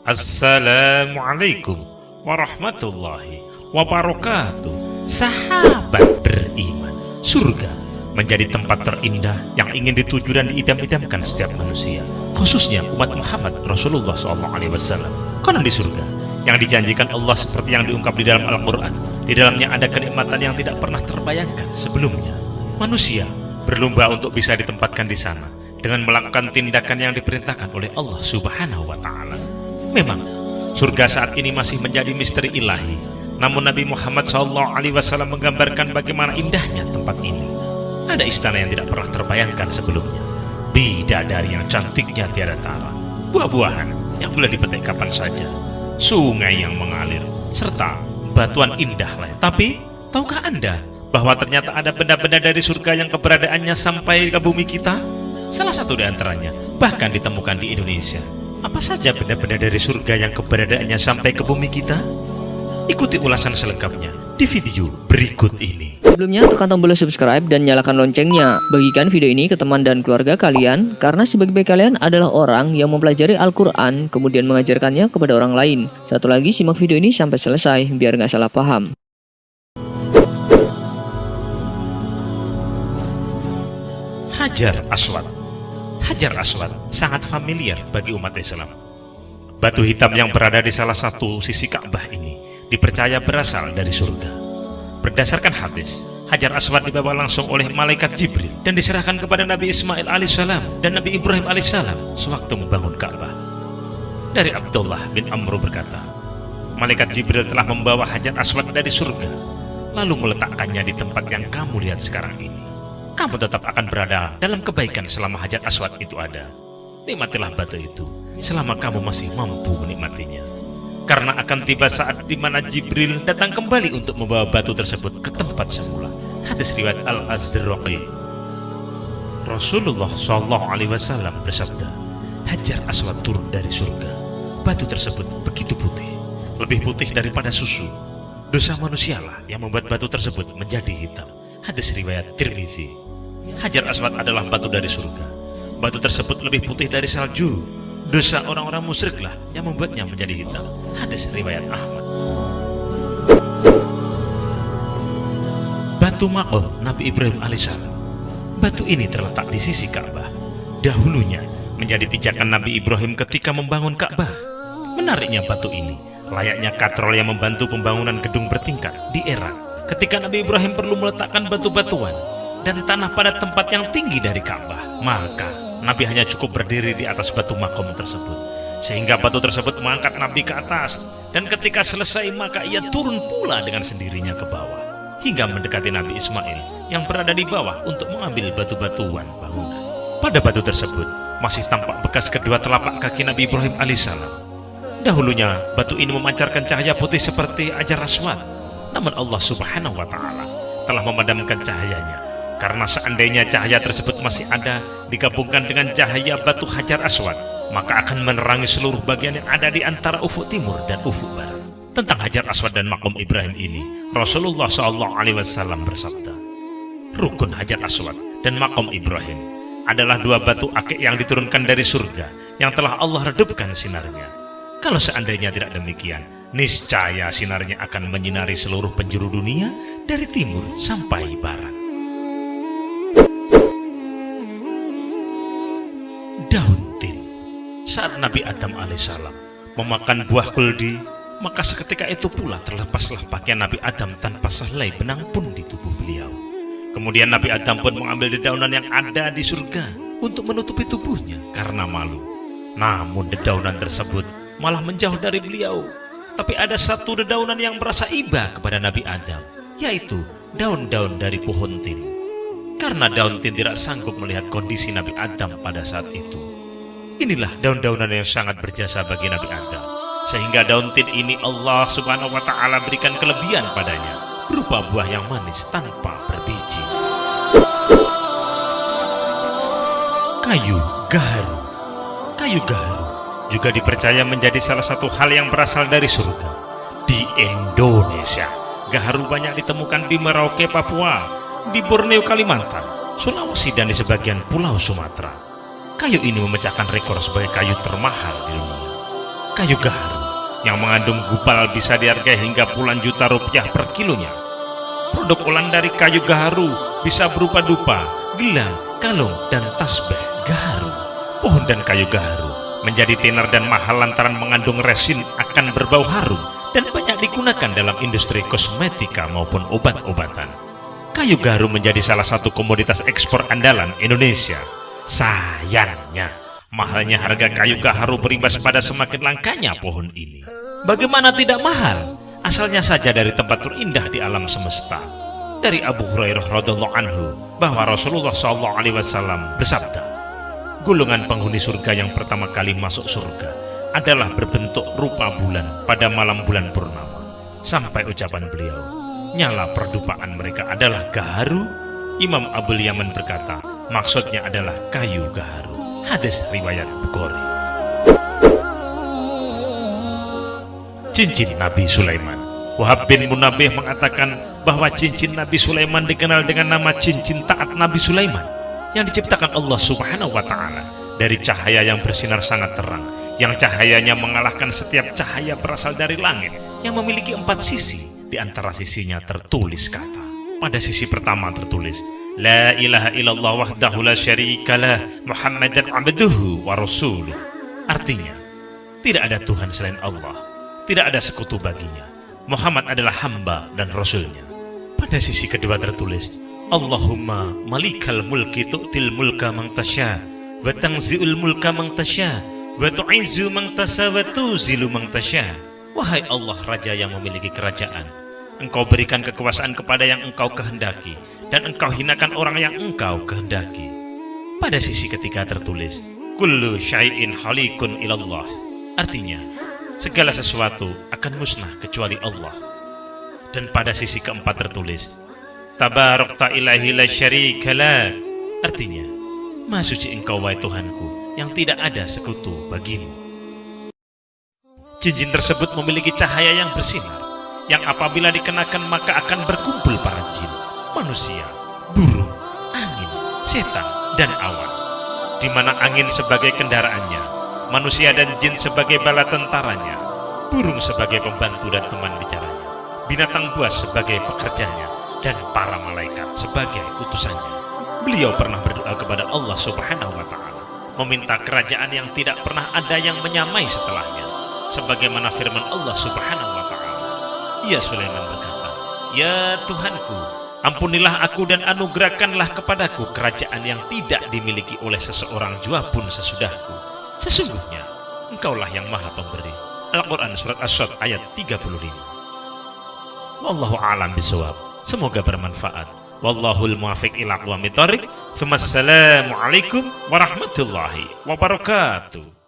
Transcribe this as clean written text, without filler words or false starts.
Assalamualaikum warahmatullahi wabarakatuh. Sahabat beriman, surga menjadi tempat terindah yang ingin dituju dan diidam-idamkan setiap manusia, khususnya umat Muhammad Rasulullah SAW. Konon di surga yang dijanjikan Allah seperti yang diungkap di dalam Al-Quran, di dalamnya ada kenikmatan yang tidak pernah terbayangkan sebelumnya. Manusia berlomba untuk bisa ditempatkan di sana dengan melakukan tindakan yang diperintahkan oleh Allah Subhanahu wa Ta'ala. Memang surga saat ini masih menjadi misteri ilahi, namun Nabi Muhammad SAW menggambarkan bagaimana indahnya tempat ini. Ada istana yang tidak pernah terbayangkan sebelumnya, bidadari yang cantiknya tiada tara, buah-buahan yang boleh dipetik kapan saja, sungai yang mengalir, serta batuan indah lain. Tapi tahukah Anda bahwa ternyata ada benda-benda dari surga yang keberadaannya sampai ke bumi kita? Salah satu di antaranya bahkan ditemukan di Indonesia. Apa saja benda-benda dari surga yang keberadaannya sampai ke bumi kita? Ikuti ulasan selengkapnya di video berikut ini. Sebelumnya tekan tombol subscribe dan nyalakan loncengnya. Bagikan video ini ke teman dan keluarga kalian, karena sebagian kalian adalah orang yang mempelajari Al-Quran kemudian mengajarkannya kepada orang lain. Satu lagi, simak video ini sampai selesai biar nggak salah paham. Hajar Aswad. Hajar Aswad sangat familiar bagi umat Islam. Batu hitam yang berada di salah satu sisi Ka'bah ini dipercaya berasal dari surga. Berdasarkan hadis, Hajar Aswad dibawa langsung oleh malaikat Jibril dan diserahkan kepada Nabi Ismail alaihissalam dan Nabi Ibrahim alaihissalam sewaktu membangun Ka'bah. Dari Abdullah bin Amr berkata, malaikat Jibril telah membawa Hajar Aswad dari surga, lalu meletakkannya di tempat yang kamu lihat sekarang ini. Kamu tetap akan berada dalam kebaikan selama Hajar Aswad itu ada. Nikmatilah batu itu selama kamu masih mampu menikmatinya, karena akan tiba saat di mana Jibril datang kembali untuk membawa batu tersebut ke tempat semula. Hadis riwayat Al-Azraqi. Rasulullah SAW bersabda, Hajar Aswad turun dari surga. Batu tersebut begitu putih, lebih putih daripada susu. Dosa manusialah yang membuat batu tersebut menjadi hitam. Hadis riwayat Tirmidzi. Hajar Aswad adalah batu dari surga. Batu tersebut lebih putih dari salju. Dosa orang-orang musyriklah yang membuatnya menjadi hitam. Hadis riwayat Ahmad. Batu Maqam Nabi Ibrahim alaihissalam. Batu ini terletak di sisi Ka'bah. Dahulunya menjadi pijakan Nabi Ibrahim ketika membangun Ka'bah. Menariknya batu ini layaknya katrol yang membantu pembangunan gedung bertingkat di era ketika Nabi Ibrahim perlu meletakkan batu-batuan dan tanah pada tempat yang tinggi dari Ka'bah. Maka Nabi hanya cukup berdiri di atas batu makom tersebut, sehingga batu tersebut mengangkat Nabi ke atas, dan ketika selesai maka ia turun pula dengan sendirinya ke bawah hingga mendekati Nabi Ismail yang berada di bawah untuk mengambil batu-batuan bangunan. Pada batu tersebut masih tampak bekas kedua telapak kaki Nabi Ibrahim alaihissalam. Dahulunya batu ini memancarkan cahaya putih seperti Hajar Aswad, namun Allah Subhanahu wa Ta'ala telah memadamkan cahayanya, karena seandainya cahaya tersebut masih ada digabungkan dengan cahaya batu Hajar Aswad, maka akan menerangi seluruh bagian yang ada di antara ufuk timur dan ufuk barat. Tentang Hajar Aswad dan Maqam Ibrahim ini, Rasulullah SAW bersabda, rukun Hajar Aswad dan Maqam Ibrahim adalah dua batu akik yang diturunkan dari surga yang telah Allah redupkan sinarnya. Kalau seandainya tidak demikian, niscaya sinarnya akan menyinari seluruh penjuru dunia dari timur sampai barat. Daun tin. Saat Nabi Adam alaihissalam memakan buah kuldi, maka seketika itu pula terlepaslah pakaian Nabi Adam tanpa sehelai benang pun di tubuh beliau. Kemudian Nabi Adam pun mengambil dedaunan yang ada di surga untuk menutupi tubuhnya karena malu. Namun dedaunan tersebut malah menjauh dari beliau. Tapi ada satu dedaunan yang merasa iba kepada Nabi Adam, yaitu daun-daun dari pohon tin. Karena daun tin tidak sanggup melihat kondisi Nabi Adam pada saat itu. Inilah daun-daunan yang sangat berjasa bagi Nabi Adam, sehingga daun tin ini Allah Subhanahu wa Ta'ala berikan kelebihan padanya, berupa buah yang manis tanpa berbiji. Kayu gaharu. Kayu gaharu juga dipercaya menjadi salah satu hal yang berasal dari surga. Di Indonesia, gaharu banyak ditemukan di Merauke, Papua, di Borneo, Kalimantan, Sulawesi, dan di sebagian pulau Sumatera. Kayu ini memecahkan rekor sebagai kayu termahal di dunia. Kayu gaharu yang mengandung gupal bisa dihargai hingga puluhan juta rupiah per kilonya. Produk olahan dari kayu gaharu bisa berupa dupa, gelang, kalung, dan tasbih gaharu. Pohon dan kayu gaharu menjadi tenar dan mahal lantaran mengandung resin akan berbau harum dan banyak digunakan dalam industri kosmetika maupun obat-obatan. Kayu gaharu menjadi salah satu komoditas ekspor andalan Indonesia. Sayangnya, mahalnya harga kayu gaharu berimbas pada semakin langkanya pohon ini. Bagaimana tidak mahal? Asalnya saja dari tempat terindah di alam semesta. Dari Abu Hurairah radhiyallahu anhu bahwa Rasulullah SAW bersabda, golongan penghuni surga yang pertama kali masuk surga adalah berbentuk rupa bulan pada malam bulan purnama. Sampai ucapan beliau, nyala perdupaan mereka adalah gaharu. Imam Abul Yaman berkata, maksudnya adalah kayu gaharu. Hadis riwayat Bukhari. Cincin Nabi Sulaiman. Wahab bin Munabih mengatakan bahwa cincin Nabi Sulaiman dikenal dengan nama cincin taat Nabi Sulaiman, yang diciptakan Allah Subhanahu wa Ta'ala dari cahaya yang bersinar sangat terang, yang cahayanya mengalahkan setiap cahaya berasal dari langit, yang memiliki 4 sisi. Di antara sisinya tertulis kata. Pada sisi pertama tertulis, La ilaha illallah wahdahu la syarikalah Muhammadan abduhu wa rasuluh. Artinya, tidak ada Tuhan selain Allah, tidak ada sekutu baginya. Muhammad adalah hamba dan rasulnya. Pada sisi kedua tertulis, Allahumma malikal mulki tu'til mulka man tasya wa tanzi'ul mulka man tasya wa tu'izzu man tasya wa tuzilu man tasya. Wahai Allah, Raja yang memiliki kerajaan, Engkau berikan kekuasaan kepada yang Engkau kehendaki, dan Engkau hinakan orang yang Engkau kehendaki. Pada sisi ketiga tertulis, kullu syai'in halikun ilallah. Artinya, segala sesuatu akan musnah kecuali Allah. Dan pada sisi keempat tertulis, tabarakta ilahi la syarikalah. Artinya, Maha suci Engkau wahai Tuhanku, yang tidak ada sekutu bagimu. Cincin tersebut memiliki cahaya yang bersinar, yang apabila dikenakan maka akan berkumpul para jin, manusia, burung, angin, setan, dan awan. Di mana angin sebagai kendaraannya, manusia dan jin sebagai bala tentaranya, burung sebagai pembantu dan teman bicaranya, binatang buas sebagai pekerjanya, dan para malaikat sebagai utusannya. Beliau pernah berdoa kepada Allah Subhanahu wa Ta'ala, meminta kerajaan yang tidak pernah ada yang menyamai setelahnya, sebagaimana firman Allah Subhanahu wa Ta'ala. Ya Sulaiman berkata, ya Tuhanku, ampunilah aku dan anugerahkanlah kepadaku kerajaan yang tidak dimiliki oleh seseorang jua pun sesudahku. Sesungguhnya Engkaulah yang maha pemberi. Al-Quran Surat As-Sad ayat 35. Wallahu a'lam bishawab. Semoga bermanfaat. Wallahul muwaffiq ila aqwamit thoriq. Assalamualaikum warahmatullahi wabarakatuh.